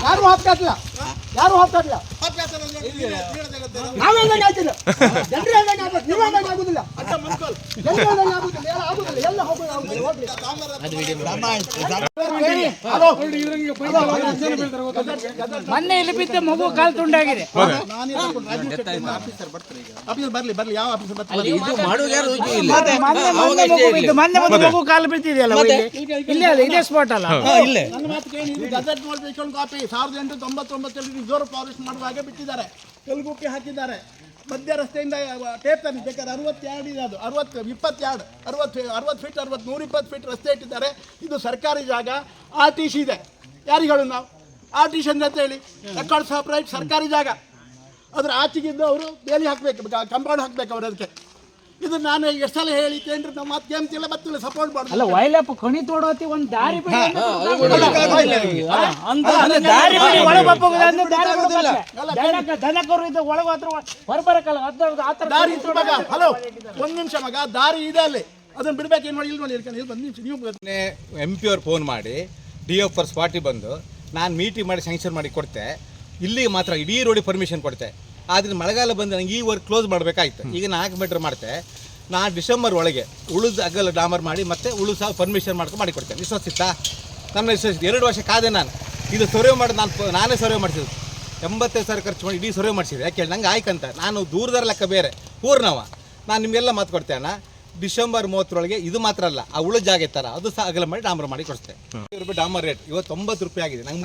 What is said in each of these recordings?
ಯಾರು ಹಾಕ್ತಾಯಿಲ್ಲ, ಯಾರು ಹಾಕ್ತಾಯಿಲ್ಲ. ನಾವೇ ಆಯ್ತಿಲ್ಲ, ಜನರು ಹೇಳ್ದಂಗೆ ಆಗ್ಬೇಕು, ನೀವು ಹೇಳ್ದಂಗೆ ಆಗುದಿಲ್ಲ, ಜನರು ಹೇಳ್ದಂಗೆ ಆಗುದಿಲ್ಲ, ಎಲ್ಲ ಆಗುದಿಲ್ಲ, ಎಲ್ಲ ಮೊನ್ನೆ ಇಲ್ಲಿ ಬಿದ್ದ ಮಗು ಕಾಲು ತುಂಡಾಗಿದೆ. ಮೊನ್ನೆ ಮಗು ಕಾಲು ಬಿದ್ದಿದೆಯಲ್ಲ, ಇಲ್ಲೇ ಅಲ್ಲ, ಇದೇ ಸ್ಪಾಟ್ ಅಲ್ಲ. ಕಾಪಿ 1899 ರಿಸರ್ವ್ ಫಾರೆಸ್ಟ್ ಮಾಡುವಾಗ ಬಿಟ್ಟಿದ್ದಾರೆ, ತೆಲುಗುಕ್ಕೆ ಹಾಕಿದ್ದಾರೆ. ಮಧ್ಯ ರಸ್ತೆಯಿಂದ ಟೇಪ್ ತಂದು ಬೇಕಾದ್ರೆ 60 ಯಾರ್ಡ್ ಇದೆ, ಅದು 20 ಯಾರ್ಡ್ 60 ಫೀಟ್ 120 ಫೀಟ್ ರಸ್ತೆ ಇಟ್ಟಿದ್ದಾರೆ. ಇದು ಸರ್ಕಾರಿ ಜಾಗ, RTC ಇದೆ. ಯಾರಿಗೆ ಹೇಳೋದು ನಾವು? RTC ಅಂತ ಹೇಳಿ ರೆಕಾರ್ಡ್ಸ್ ಆಫ್ ರೈಟ್, ಸರ್ಕಾರಿ ಜಾಗ. ಅದ್ರ ಆಚೆಗಿದ್ದು ಅವರು ಬೇಲಿ ಹಾಕಬೇಕು, ಕಂಪೌಂಡ್ ಹಾಕ್ಬೇಕು ಅವರು. ಅದಕ್ಕೆ ಇದು ನಾನು ಎಷ್ಟು ಸಲ ಹೇಳಿ ಕೇಂದ್ರ ನಮ್ಮ ಮಾತು ಕೇಳ್ತಿಲ್ಲ, ಬರ್ತಿಲ್ಲ, ಸಪೋರ್ಟ್ ಮಾಡಿ. ಅಲ್ಲ, ವೈಲಪ್ಪ ಕಣಿ ತೋಡೋತಿ ಒಂದು ದಾರಿ ಬಿಡಿ, ದನಕರು ಇದು ಒಳಗೆ ಹತ್ರ ಹೊರಬರಕಲ್ಲ. ಹಲೋ, ಒಂದು ನಿಮಿಷ ಮಗ, ದಾರಿ ಇದೆ ಅಲ್ಲಿ, ಅದನ್ನ ಬಿಡ್ಬೇಕು. ಏನು ಮಾಡಿ ಇಲ್ಲಿ ನೋಡಿ, ಇಲ್ಲಿ ಒಂದು ನಿಮಿಷ. ನೀವು MP ಅವ್ರು ಫೋನ್ ಮಾಡಿ DF ಫರ್ ಸ್ಪಾಟಿಗೆ ಬಂದು ನಾನು ಮೀಟಿಂಗ್ ಮಾಡಿ ಸ್ಯಾಂಕ್ಷನ್ ಮಾಡಿ ಕೊಡ್ತೆ. ಇಲ್ಲಿಗೆ ಮಾತ್ರ ಇಡೀ ರೋಡಿಗೆ ಪರ್ಮಿಷನ್ ಕೊಡ್ತೆ. ಆದರೆ ಮಳೆಗಾಲ ಬಂದು ನನಗೆ ಈ ವರ್ಕ್ ಕ್ಲೋಸ್ ಮಾಡಬೇಕಾಯ್ತು. ಈಗ 4 ಮೀಟರ್ ಮಾಡ್ತೆ. ನಾನು ಡಿಸೆಂಬರ್ ಒಳಗೆ ಉಳಿದು ಅಗಲ ಡಾಮರ್ ಮಾಡಿ ಮತ್ತೆ ಉಳಿದು ಸಹ ಪರ್ಮಿಷನ್ ಮಾಡಿಕೊಡ್ತೇನೆ. ವಿಶ್ವಾಸಿತ್ತಾ? ನನ್ನ ವಿಶ್ವಾಸಿತ್ತು. 2 ವರ್ಷ ಕಾದೆ ನಾನು. ಇದು ಸರ್ವೆ ಮಾಡಿ ನಾನೇ ಸರ್ವೆ ಮಾಡಿಸಿದ್ದು. 85,000 ಖರ್ಚು ಮಾಡಿ ಇಡೀ ಸರ್ವೆ ಮಾಡಿಸಿದೆ. ಯಾಕೆ ಹೇಳಿ, ನಂಗೆ ಆಯ್ಕಂತ. ನಾನು ದೂರದರ ಲೆಕ್ಕ ಬೇರೆ, ಊರ್ನವ. ನಾನು ನಿಮಗೆಲ್ಲ ಮಾತು ಕೊಡ್ತೇನೆ. ಡಿಸೆಂಬರ್ 30ರೊಳಗೆ ಇದು ಮಾತ್ರ ಅಲ್ಲ, ಆ ಉಳಿದ ಜಾಗ ಇರ್ತಾರ ಅದು ಸಹ ಅಗಲ ಮಾಡಿ ಡಾಮರ್ ಮಾಡಿ ಕೊಡ್ತೇನೆ. ₹90 ಡಾಮರ್ ರೇಟ್ ಇವತ್ತು 90 ರೂಪಾಯಿ ಆಗಿದೆ. ನಂಗೆ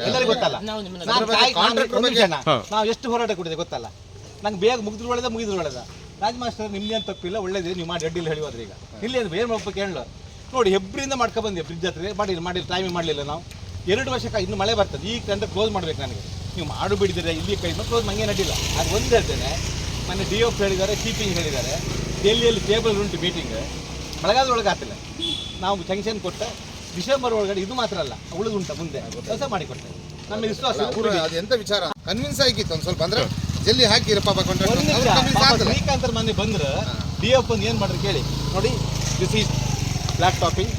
ಎಲ್ಲರಿಗೂ ಗೊತ್ತಲ್ಲ. ನಾವು ಎಷ್ಟು ಹೋರಾಟ ಕೊಟ್ಟಿದೆ ಗೊತ್ತಲ್ಲ. ನಂಗೆ ಬೇಗ ಮುಗಿದ್ರು ಒಳ್ಳೆದ. ರಾಜ್ ಮಾಸ್ಟರ್ ನಿಮ್ಗೆ ಅಂತ ತಪ್ಪಿಲ್ಲ, ಒಳ್ಳೇದು ನೀವು ಮಾಡಿ ಅಡ್ಡಿಲ್ಲ ಹೇಳಿದ್ರೆ. ಈಗ ಇಲ್ಲಿ ಅದು ಬೇರೆ ಒಬ್ಬ ಕೇಳಲು ನೋಡಿ, ಹೆಬ್ರಿಯಿಂದ ಮಾಡ್ಕೊಬಂದಿ ಬ್ರಿಡ್ಜ್ ಹತ್ರ ಮಾಡಿ ಟೈಮಿಂಗ್ ಮಾಡಲಿಲ್ಲ ನಾವು. 2 ವರ್ಷಕ್ಕೆ ಇನ್ನು ಮಳೆ ಬರ್ತದೆ. ಈಗ ಅಂದ್ರೆ ಕ್ಲೋಸ್ ಮಾಡ್ಬೇಕು ನನಗೆ. ನೀವು ಮಾಡು ಬಿಡಿದ್ರೆ ಇಲ್ಲಿ ಕೈ ಕ್ಲೋಸ್ ನಂಗೆ ನಡಿಲ್ಲ. ಅದು ಒಂದು ಹೇಳ್ತೇನೆ. ಮೊನ್ನೆ DF ಹೇಳಿದ್ದಾರೆ, ಚೀಫಿಂಗ್ ಹೇಳಿದ್ದಾರೆ. ಡೆಲ್ಲಿಯಲ್ಲಿ ಟೇಬಲ್ ಉಂಟು ಮೀಟಿಂಗ್, ಮಳೆಗಾಲದೊಳಗೆ ಆಗ್ತಿಲ್ಲ. ನಾವು ಸ್ಯಾಂಕ್ಷನ್ ಕೊಟ್ಟ ಡಿಸೆಂಬರ್ ಒಳಗಡೆ ಇದು ಮಾತ್ರ ಅಲ್ಲ, ಉಳಿದುಂಟ ಮುಂದೆ ಕೆಲಸ ಮಾಡಿಕೊಡ್ತೇವೆ. ನಮ್ಮ ವಿಶ್ವಾಸ. ಎಂತ ವಿಚಾರ ಕನ್ವಿನ್ಸ್ ಆಗಿತ್ತು ಒಂದು ಸ್ವಲ್ಪ, ಅಂದ್ರೆ ಜಲ್ದಿ ಹಾಕಿರಪ್ಪ. ಶ್ರೀಕಾಂತ್ ಮೊನ್ನೆ ಬಂದ್ರೆ DF ಒಂದು ಏನು ಮಾಡ್ರಿ ಕೇಳಿ ನೋಡಿ. This is block topping,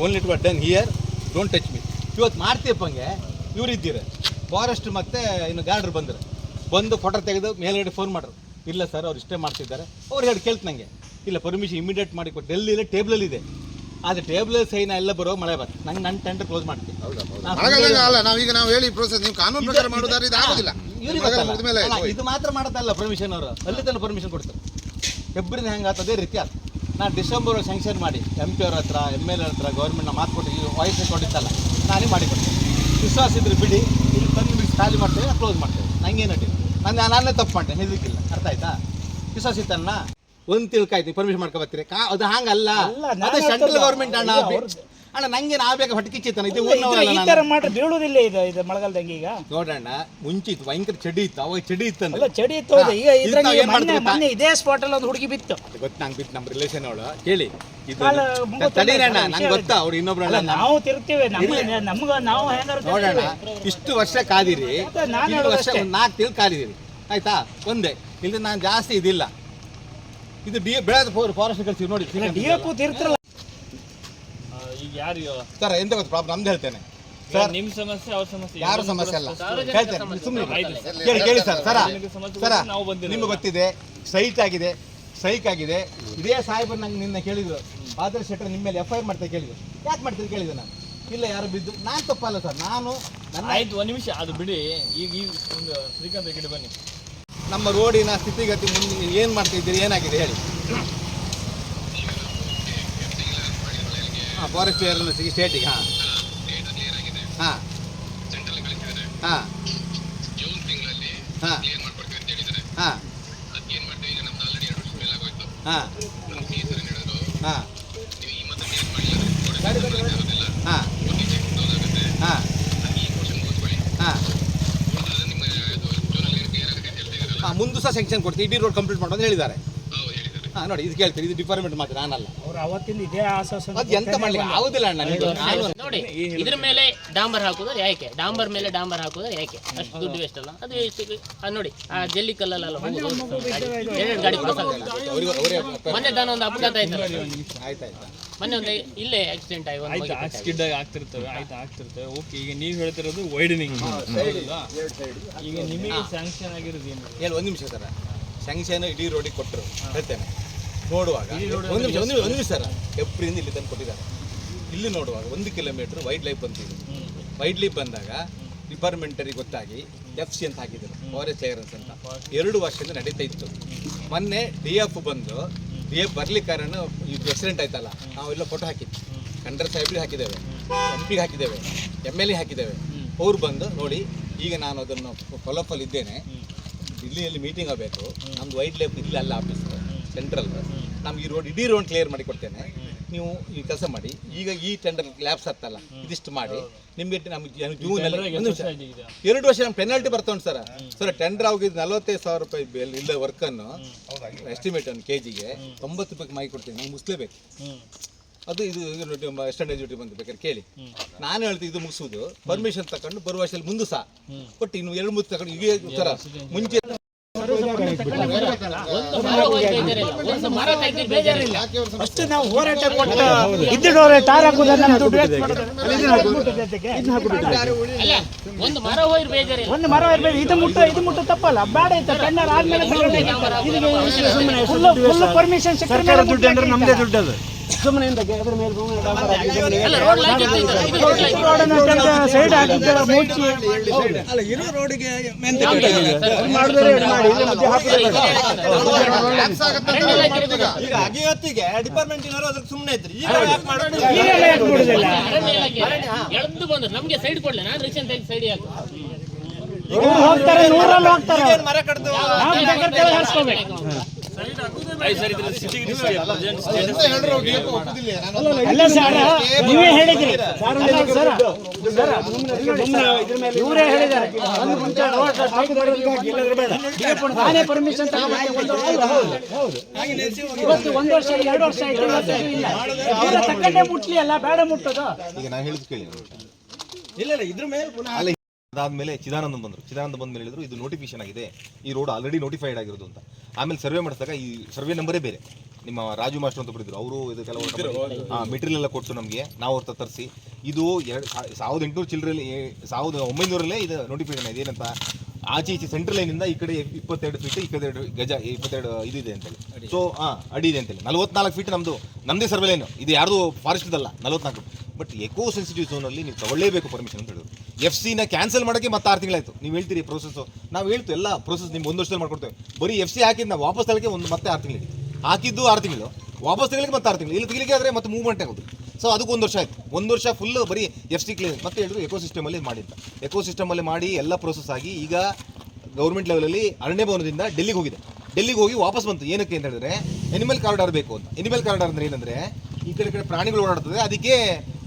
only two done here, don't touch me. ಇವತ್ತು ಮಾಡ್ತೀಯಪ್ಪಂಗೆ ಇವ್ರು ಇದ್ದೀರ ಫಾರೆಸ್ಟ್ ಮತ್ತು ಇನ್ನು ಗಾರ್ಡ್ರು ಬಂದು ಫೋಟೋ ತೆಗೆದು ಮೇಲ್ಗಡೆ ಫೋನ್ ಮಾಡ್ರು. ಇಲ್ಲ ಸರ್, ಅವ್ರು ಇಷ್ಟೇ ಮಾಡ್ತಿದ್ದಾರೆ. ಅವ್ರು ಹೇಳಿ ಕೇಳ್ತು ನನಗೆ. ಇಲ್ಲ, ಪರ್ಮಿಷನ್ ಇಮಿಡಿಯೇಟ್ ಮಾಡಿ ಕೊಟ್ಟು. ಡೆಲ್ಲಿಯಲ್ಲಿ ಟೇಬಲಲ್ಲಿ ಇದೆ, ಆದರೆ ಟೇಬಲ್ ಸೈನ್ ಎಲ್ಲ ಬರೋ ಮಳೆ ಬರ್ತದೆ. ನಂಗೆ ನನ್ನ ಟೆಂಡರ್ ಕ್ಲೋಸ್ ಮಾಡ್ತೀನಿ. ನಾವು ಹೇಳಿ ಪ್ರೋಸೆಸ್ ನೀವು ಕಾನೂನು ಪ್ರಕಾರ ಮಾಡೋದಾದ್ರೆ ಇದು ಆಗೋದಿಲ್ಲ. ಇದು ಮಾತ್ರ ಮಾಡೋದಲ್ಲ ಪರ್ಮಿಷನ್. ಅವರು ಅಲ್ಲಿ ತನಕ ಪರ್ಮಿಷನ್ ಕೊಡ್ತಾರೆ. ಫೆಬ್ರವರಿ ಹೆಂಗೆ ಆಗ್ತದೆ ರೀತಿ ಆಯ್ತು. ನಾನು ಡಿಸೆಂಬರ್ ಸ್ಯಾಂಕ್ಷನ್ ಮಾಡಿ MP ಅವ್ರ ಹತ್ರ, MLA ಹತ್ರ, ಗೌರ್ಮೆಂಟ್ನ ಮಾತು ಕೊಟ್ಟು ಈ ವಾಯ್ಸ್ ಕೊಟ್ಟಿತ್ತಲ್ಲ, ನಾನೇ ಮಾಡಿಕೊಡ್ತೇನೆ. ವಿಶ್ವಾಸ ಇದ್ರೆ ಬಿಡಿ, ಇಲ್ಲಿ ತಂದು ಬಿಟ್ಟು ಖಾಲಿ ಮಾಡ್ತೇವೆ, ಕ್ಲೋಸ್ ಮಾಡ್ತೇವೆ. ನಂಗೇನು ಅಡ್ಡಿ, ನಾನೇ ತಪ್ಪು ಮಾಡ್ತೇನೆ, ಹೆದರಿಕಿಲ್ಲ. ಅರ್ಥ ಆಯ್ತಾ? ವಿಶ್ವಾಸ ಇತ್ತನ್ನ ಒಂದು ತಿಳ್ಕಾಯ್ತು, ಪರ್ಮಿಷನ್ ಮಾಡ್ಕೊಬತ್ತೀರಿ. ಅದು ಹಂಗಲ್ಲ, ಅದೇ ಸೆಂಟ್ರಲ್ ಗೌರ್ಮೆಂಟ್ ಅಣ್ಣ. ಅಣ್ಣ ನಂಗೆ ಬೇಗ ಹೊಟ್ಟೆಕಿಚ್ಚಿತ್ತಾನ. ಇದು ಬೀಳುವುದಿಲ್ಲ ಇದು ಮಳೆಗಾಲದಂಗೆ. ಈಗ ನೋಡೋಣ, ಮುಂಚೆ ಇತ್ತು ಭಯಂಕರ ಚಡಿ ಇತ್ತು, ಅವಾಗ ಚಡಿ ಇತ್ತು. ಚಡಿ ಇತ್ತು. ಈಗ ಇದೇ ಸ್ಪಾಟ್ ಅಲ್ಲಿ ಒಂದು ಹುಡುಗಿ ಬಿತ್ತು. ಗೊತ್ತು ನಂಗೆ ಬಿತ್ತು. ನಮ್ಮ ರಿಲೇಷನ್ ಅವಳು ಕೇಳಿ ತಡೀರಣ್ಣ, ನಂಗೆ ಗೊತ್ತಾ ಅವ್ರು ಇನ್ನೊಬ್ರು. ನಾವು ತಿರುಗ್ತೇವೆ, ನಾವು ನೋಡೋಣ. ಇಷ್ಟು ವರ್ಷ ಕಾದಿರಿ, 4 ವರ್ಷ 4 ತಿಂಗಳು ಕಾದಿರಿ, ಆಯ್ತಾ? ಒಂದೇ ಇಲ್ಲಿ ನಾನು ಜಾಸ್ತಿ ಇದಿಲ್ಲ. ಇದು ಬೆಳೆದ ಫಾರೆಸ್ಟ್ ಕಳ್ಸಿ ನೋಡಿ. DF ತಿರ್ತಿರಲ್ಲ. ಈಗ ಯಾರು ಸರ್ ಎಂತ ಗೊತ್ತು ಪ್ರಾಬ್ಲಮ್ ನಮ್ದು ಹೇಳ್ತೇನೆ ಸರ್. ನಿಮ್ಮ ಸಮಸ್ಯೆ ಅವ್ರ ಸಮಸ್ಯೆ ಯಾರು ಸಮಸ್ಯೆ ಅಲ್ಲ ಹೇಳ್ತೇನೆ, ಸುಮ್ಮನೆ ಕೇಳಿ ಸರ್. ಸರ ನಿಮ್ಗೆ ಗೊತ್ತಿದೆ, ಸ್ಟ್ರೈಕ್ ಆಗಿದೆ. ಇದೇ ಸಾಹೇಬರು ನಂಗೆ ನಿನ್ನ ಕೇಳಿದ್ರು, ಆದರ್ಶ ಶೆಟ್ಟರ್ ನಿಮ್ಮ ಮೇಲೆ FIR ಮಾಡ್ತಾ ಕೇಳಿದ್ರು. ಯಾಕೆ ಮಾಡ್ತೀರಿ ಕೇಳಿದೆ ನಾನು. ಇಲ್ಲ, ಯಾರು ಬಿದ್ದು ನಾನು ತಪ್ಪಲ್ಲ ಸರ್. ನಾನು ಆಯ್ತು, 1 ನಿಮಿಷ ಅದು ಬಿಡಿ. ಈಗ ಒಂದು ಶ್ರೀಕಾಂತ್ ಕಡೆ ಬನ್ನಿ. ನಮ್ಮ ರೋಡಿನ ಸ್ಥಿತಿಗತಿ ಮುಂದೆ ಏನು ಮಾಡ್ತಾ ಇದ್ದೀರಿ, ಏನಾಗಿದೆ ಹೇಳಿ. ಫಾರೆಸ್ಟ್ ಏರ್ ಸ್ಟೇಟಿಗೆ. ಹಾಂ ಹಾಂ ಹಾಂ ಹಾಂ ಹಾಂ ಹಾಂ ಹಾಂ ಹಾಂ ಹಾಂ ಹಾಂ ಹಾಂ ಮುಂದೆ ಸಹ ಸ್ಯಾಂಕ್ಷನ್ ಕೊಡ್ತೀವಿ, ಇಡೀ ರೋಡ್ ಕಂಪ್ಲೀಟ್ ಮಾಡೋದು ಹೇಳಿದ್ದಾರೆ. ಹಾಂ ನೋಡಿ, ಇದು ಕೇಳ್ತೀರಿ, ಇದು ಡಿಪಾರ್ಟ್ಮೆಂಟ್ ಮಾತ್ರ, ನಾನಲ್ಲ. ಅವ್ರು ಅವತ್ತಿಂದ ಇದೇ ಆಶ್ವಾಸನೆ ಅದು ಎಂತ ಮಾಡ್ಲಿಕ್ಕೆ ಆಗುದಿಲ್ಲ ಅಣ್ಣ. ನಾನು ನೋಡಿ, ಇದ್ರ ಮೇಲೆ ಡಾಂಬರ್ ಹಾಕೋದು ಯಾಕೆ, ಡಾಂಬರ್ ಮೇಲೆ ಡಾಂಬರ್ ಹಾಕೋದು ಯಾಕೆ, ಅಷ್ಟು ದುಡ್ಡು ವೇಸ್ಟ್ ಅಲ್ಲ. ಅದು ಅದು ನೋಡಿ, ಆ ಜಲ್ಲಿ ಕಲ್ಲಲ್ಲ ಎರಡು ಗಾಡಿ cross ಆಗುತ್ತೆ. ಮೊನ್ನೆ ತಾನು ಒಂದು ಅಪಘಾತ ಆಯ್ತು, ಆಯ್ತಾಯ್ತಾ ಮೊನ್ನೆ ಒಂದು ಇಲ್ಲೇ ಆಕ್ಸಿಡೆಂಟ್ ಆಗಿ ಒಂದು ಆಯ್ತು, ಸ್ಕಿಡ್ ಆಗಿ ಆಗ್ತಿರ್ತವೆ, ಆಗ್ತಿರ್ತವೆ. ಓಕೆ, ಈಗ ನೀವು ಹೇಳ್ತಿರೋದು ವೈಡನಿಂಗ್. ಈಗ ನಿಮಗೆ ಸ್ಯಾಂಕ್ಷನ್ ಆಗಿರೋದು ಏನು? ಹೇಳಿ, ಒಂದು ನಿಮಿಷ ಸರ. ಸ್ಯಾಂಕ್ಷನ್ ಇಡೀ ರೋಡಿಗೆ ಕೊಟ್ಟರು ಹೇಳ್ತೇನೆ. ನೋಡುವಾಗ ಒಂದು ನಿಮಿಷ ಸರ, ಎಪ್ರಿಯಿಂದ ಇಲ್ಲಿ ತಂದು ಕೊಟ್ಟಿದ್ದಾರೆ. ಇಲ್ಲಿ ನೋಡುವಾಗ 1 ಕಿಲೋಮೀಟರ್ ವೈಲ್ಡ್ ಲೈಫ್ ಬಂತಿದೆ. ವೈಲ್ಡ್ ಲೈಫ್ ಬಂದಾಗ ಡಿಪಾರ್ಟ್ಮೆಂಟರಿಗೆ ಗೊತ್ತಾಗಿ FC ಅಂತ ಹಾಕಿದರು, ಫಾರೆಸ್ಟ್ ಕ್ಲಿಯರೆನ್ಸ್ ಅಂತ. 2 ವರ್ಷದಿಂದ ನಡೀತಾ ಇತ್ತು. ಮೊನ್ನೆ DF ಬಂದು, DF ಬರ್ಲಿಕ್ಕೆ ಕಾರಣ ಇದು ಆಕ್ಸಿಡೆಂಟ್ ಆಯ್ತಲ್ಲ, ನಾವೆಲ್ಲ ಫೋಟೋ ಹಾಕಿದ್ವಿ. ಕಂಡರ್ ಸಾಹೇಬ್ರಿಗೆ ಹಾಕಿದ್ದೇವೆ, MP ಹಾಕಿದ್ದೇವೆ, MLA ಹಾಕಿದ್ದೇವೆ. ಅವ್ರು ಬಂದು ನೋಡಿ, ಈಗ ನಾನು ಅದನ್ನು ಫಾಲೋಅಪ್ಪಲ್ಲಿ ಇದ್ದೇನೆ, ದಿಲ್ಲಿಯಲ್ಲಿ ಮೀಟಿಂಗ್ ಆಗಬೇಕು, ನಮ್ದು ವೈಲ್ಡ್ ಲೈಫ್ ಇಲ್ಲಿ ಅಲ್ಲ ಆಫೀಸ್ ಸೆಂಟ್ರಲ್, ನಮ್ಗೆ ಈ ರೋಡ್ ಇಡೀ ರೋಡ್ ಕ್ಲಿಯರ್ ಮಾಡಿ ಕೊಡ್ತೇನೆ, ನೀವು ಈ ಕೆಲಸ ಮಾಡಿ. ಈಗ ಈ ಟೆಂಡರ್ ಲ್ಯಾಬ್ಸ್ ಆಗ್ತಲ್ಲ, ಇದಿಷ್ಟು ಮಾಡಿ ನಿಮಗೆ ನಮಗೆ ಜೂನಲ್ಲಿ 2 ವರ್ಷ ನಮ್ಮ ಪೆನಾಲ್ಟಿ ಬರ್ತಾ ಉಂಟು ಸರ್. ಟೆಂಡರ್ ಆಗಿದ್ದು 45,000 ರೂಪಾಯಿ ಬೆಲ್ ಇಲ್ಲ ವರ್ಕನ್ನು ಎಸ್ಟಿಮೇಟ್ ಒಂದು KGಗೆ 90 ರೂಪಾಯಿಗೆ ಮಾಡಿ ಕೊಡ್ತೀನಿ, ನೀವು ಮುಗಿಸ್ಲೇಬೇಕು. ಅದು ಇದು ಎಕ್ಸ್ಟೆಂಡೆಡ್ ಡ್ಯೂಟಿ ಬಂದು ಬೇಕಾದ್ರೆ ಕೇಳಿ. ನಾನು ಹೇಳ್ತೀನಿ, ಇದು ಮುಗಿಸೋದು ಪರ್ಮಿಷನ್ ತಗೊಂಡು ಬರುವ ವರ್ಷದಲ್ಲಿ ಮುಂದೆ ಸಹ ಬಟ್ ಇನ್ನು 2-3 ತಗೊಂಡು ಈಗ ಸರ ಮುಂಚೆ ಅಷ್ಟು ನಾವು ಹೋರಾಟ ಕೊಟ್ಟು ಇದ್ದಿಡೋರೆ ಟಾರ್ ಹಾಕುದನ್ನ ದುಡ್ಡು waste ಮಾಡೋದು. ಒಂದು ಮರ ಹೋಯ್ರು ಬೇಜಾರಿಲ್ಲ. ಒಂದು ಮರ ಇರ್ಬೇಕು, ಇದು ಮುಟ್ಟು ತಪ್ಪಲ್ಲ, ಬೇಡ ಇತ್ತು ಟೆಂಡರ್ ಆದ್ಮೇಲೆ ಫುಲ್ ಪರ್ಮಿಷನ್ ಸರ್ಕಾರ ದುಡ್ಡು ಅಂದ್ರೆ ನಮ್ದೇ ದುಡ್ಡು. ಅದು ಸುಮ್ಮನೆ ಅದ್ರ ಮೇಲೆ ಅಲ್ಲ, ರೋಡ್ ಲೈಟ್ ಇತ್ತು, ಇದು ರೋಡ್ ಲೈಟ್ ಸೈಡ್ ಹಾಕಿದ್ರೆ ಮುಚ್ಚಿ ಅಲ್ಲ ಇರೋ ರೋಡಿಗೆ ಈಗ ಅಗಿವತ್ತಿಗೆ ಡಿಪಾರ್ಟ್ಮೆಂಟಿನವರು ಅದಕ್ಕೆ ಸುಮ್ಮನೆ ಇದ್ರು. ಈಗ ಯಾಕೆ ಮಾಡೋದು? ಎಳ್ದು ಬಂದ್ರು ನಮ್ಗೆ ಸೈಡ್ ಕೊಡ್ಲಿ, ನಾನು ರಿಕ್ಷನ್ ತೆಗೆದು ಸೈಡ್ ಹಾಕು. ಹೋಗ್ತಾರೆ, 100ರಲ್ಲಿ ಹೋಗ್ತಾರೆ. ಮರ ಕಡ್ದು ನಾವು ಜಾಗ್ರತೆ ಹಾರಿಸ್ಕೋಬೇಕು. ಅಲ್ಲ ಸರ್, ನೀವೇ ಹೇಳಿದ್ರಿ, ಇವರೇ ಹೇಳಿದ್ದಾರೆ ನಾನೇ ಪರ್ಮಿಷನ್ ಇವತ್ತು 1 ವರ್ಷ 2 ವರ್ಷ ಆಯ್ತು, ತಕ್ಕಂಡೆ ಮುಟ್ಲಿ ಅಲ್ಲ, ಬೇಡ ಮುಟ್ಟೋದು. ಈಗ ನಾನು ಹೇಳಿದ್ ಕೇಳಿ, ಇಲ್ಲ ಇದ್ರ ಮೇಲೆ ಅದಾದ್ಮೇಲೆ ಚಿದಾನಂದ ಬಂದ ಮೇಲೆ ಹೇಳಿದ್ರು ಇದು ನೋಟಿಫಿಕೇಶನ್ ಆಗಿದೆ, ಈ ರೋಡ್ ಆಲ್ರೆಡಿ ನೋಟಿಫೈಡ್ ಆಗಿರೋದು ಅಂತ. ಆಮೇಲೆ ಸರ್ವೆ ಮಾಡಿಸಿದಾಗ ಈ ಸರ್ವೆ ನಂಬರೇ ಬೇರೆ, ನಿಮ್ಮ ರಾಜು ಮಾಸ್ಟರ್ ಅಂತ ಬಿಟ್ಟಿದ್ರು, ಅವರು ಇದು ಕೆಲವು ಮೆಟೀರಿಯಲ್ ಎಲ್ಲ ಕೊಟ್ಟು ನಮಗೆ, ನಾವು ಅವ್ರ ತರಿಸಿ ಇದು 1800 ಚಿಲ್ಲರಲ್ಲಿ 1900ರಲ್ಲೇ ಇದು ನೋಟಿಫಿಕೇಶನ್ ಇದೆ. ಏನಂತ ಆಚೆ ಈಚೆ ಸೆಂಟ್ರಲ್ ಲೈನಿಂದ ಈ ಕಡೆ 22 ಫೀಟ್, ಈ ಕಡೆ ಗಜ 22 ಇದಿದೆ ಅಂತೇಳಿ. ಸೊ ಅಡಿ ಇದೆ ಅಂತೇಳಿ 44 ಫೀಟ್ ನಮ್ಮದೇ ಸರ್ವೆ ಲೈನು, ಇದು ಯಾರ್ದು ಫಾರೆಸ್ಟ್ ಇದಲ್ಲ 44. ಬಟ್ ಎಕೋ ಸೆನ್ಸಿಟಿವ್ ಝೋನಲ್ಲಿ ನೀವು ತಗೊಳ್ಳೇಬೇಕು ಪರ್ಮಿಷನ್ ಅಂತ ಹೇಳಿದ್ರು. FC ಕ್ಯಾನ್ಸಲ್ ಮಾಡೋಕ್ಕೆ ಮತ್ತೆ 6 ತಿಂಗಳಾಯಿತು. ನೀವು ಹೇಳ್ತೀರಿ ಪ್ರೋಸೆಸ್ಸು, ನಾವು ಹೇಳ್ತು ಎಲ್ಲ ಪ್ರೋಸೆಸ್ ನಿಮ್ಗೆ 1 ವರ್ಷದಲ್ಲಿ ಮಾಡ್ಕೊಡ್ತೇವೆ. ಬರೀ FC ಹಾಕಿದ್ದು ನಾವು ವಾಪಸ್ ತಗೊಳ್ಳೋಕ್ಕೆ ಮತ್ತೆ 6 ತಿಂಗಳು ಹಾಕಿದ್ದು 6 ತಿಂಗಳು, ವಾಪಸ್ ತೆಗಲಿಕ್ಕೆ ಮತ್ತೆ 6 ತಿಂಗಳು, ಇಲ್ಲಿ ತೆಗಲಿಕ್ಕೆ ಆದರೆ ಮತ್ತೆ ಮೂವ್ಮೆಂಟ್ ಆಗೋದು. ಸೊ ಅದಕ್ಕೆ 1 ವರ್ಷ ಆಯಿತು. 1 ವರ್ಷ ಫುಲ್ ಬರೀ FC ಕ್ಲೀನ್ ಮತ್ತೆ ಹೇಳಿದ್ರು ಎಕೋಸಿಸ್ಟಮಲ್ಲಿ ಮಾಡಿ ಅಂತ. ಎಕೋಸಿಸ್ಟಮಲ್ಲಿ ಮಾಡಿ ಎಲ್ಲ ಪ್ರೋಸೆಸ್ ಆಗಿ ಈಗ ಗೌರ್ಮೆಂಟ್ ಲೆವೆಲಲ್ಲಿ ಅರಣ್ಯ ಭವನದಿಂದ ಡೆಲ್ಲಿಗೆ ಹೋಗಿದೆ. ಡೆಲ್ಲಿಗೆ ಹೋಗಿ ವಾಪಸ್ ಬಂತು. ಏನಕ್ಕೆ ಅಂತ ಹೇಳಿದ್ರೆ ಎನಿಮಲ್ ಕಾರಿಡಾರ್ ಬೇಕು ಅಂತ. ಎನಿಮಲ್ ಕಾರಿಡಾರ್ ಅಂದರೆ ಏನಂದರೆ ಈ ಕಡೆ ಪ್ರಾಣಿಗಳು ಓಡಾಡ್ತದೆ, ಅದಕ್ಕೆ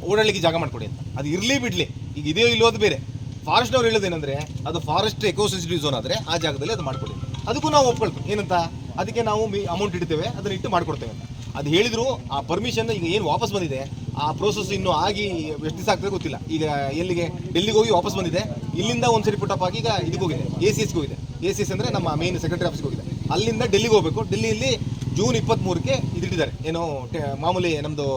ಓಡಾಡಲಿಕ್ಕೆ ಜಾಗ ಮಾಡ್ಕೊಡಿ ಅಂತ. ಅದು ಇರಲಿ ಬಿಡಲಿ, ಈಗ ಇದೆಯೋ ಇಲ್ಲೋ ಅದು ಬೇರೆ. ಫಾರೆಸ್ಟ್ನವ್ರು ಹೇಳೋದೇನೆಂದರೆ ಅದು ಫಾರೆಸ್ಟ್ ಎಕೋಸೆನ್ಸಿಟಿವ್ ಝೋನ್ ಆದರೆ ಆ ಜಾಗದಲ್ಲಿ ಅದು ಮಾಡ್ಕೊಡಿ. ಅದಕ್ಕೂ ನಾವು ಒಪ್ಕೊಳ್ತೀವಿ. ಏನಂತ ಅದಕ್ಕೆ ನಾವು ಅಮೌಂಟ್ ಇಡ್ತೇವೆ, ಅದನ್ನು ಇಟ್ಟು ಮಾಡಿಕೊಡ್ತೇವೆ ಅಂತ ಅದು ಹೇಳಿದ್ರು. ಆ ಪರ್ಮಿಷನ್ ಈಗ ಏನು ವಾಪಸ್ ಬಂದಿದೆ, ಆ ಪ್ರೋಸೆಸ್ ಇನ್ನೂ ಆಗಿ ಎಷ್ಟು ದಿವಸ ಆಗ್ತದೆ ಗೊತ್ತಿಲ್ಲ. ಈಗ ಎಲ್ಲಿಗೆ ಡೆಲ್ಲಿಗೆ ಹೋಗಿ ವಾಪಸ್ ಬಂದಿದೆ. ಇಲ್ಲಿಂದ ಒಂದ್ಸರಿ ಪುಟಪ್ ಆಗಿ ಈಗ ಇದಕ್ಕೆ ಹೋಗಿದೆ, ACSಗೆ ಹೋಗಿದೆ. ACS ಅಂದರೆ ನಮ್ಮ ಮೇನ್ ಸೆಕ್ರೆಟರಿ ಆಫೀಸ್ಗೆ ಹೋಗಿದೆ. ಅಲ್ಲಿಂದ ಡೆಲ್ಲಿಗೆ ಹೋಗಬೇಕು. ಡೆಲ್ಲಿಯಲ್ಲಿ ಜೂನ್ 23ಕ್ಕೆ ಇದಿಟ್ಟಿದ್ದಾರೆ, ಏನೋ ಮಾಮೂಲಿ ನಮ್ಮದು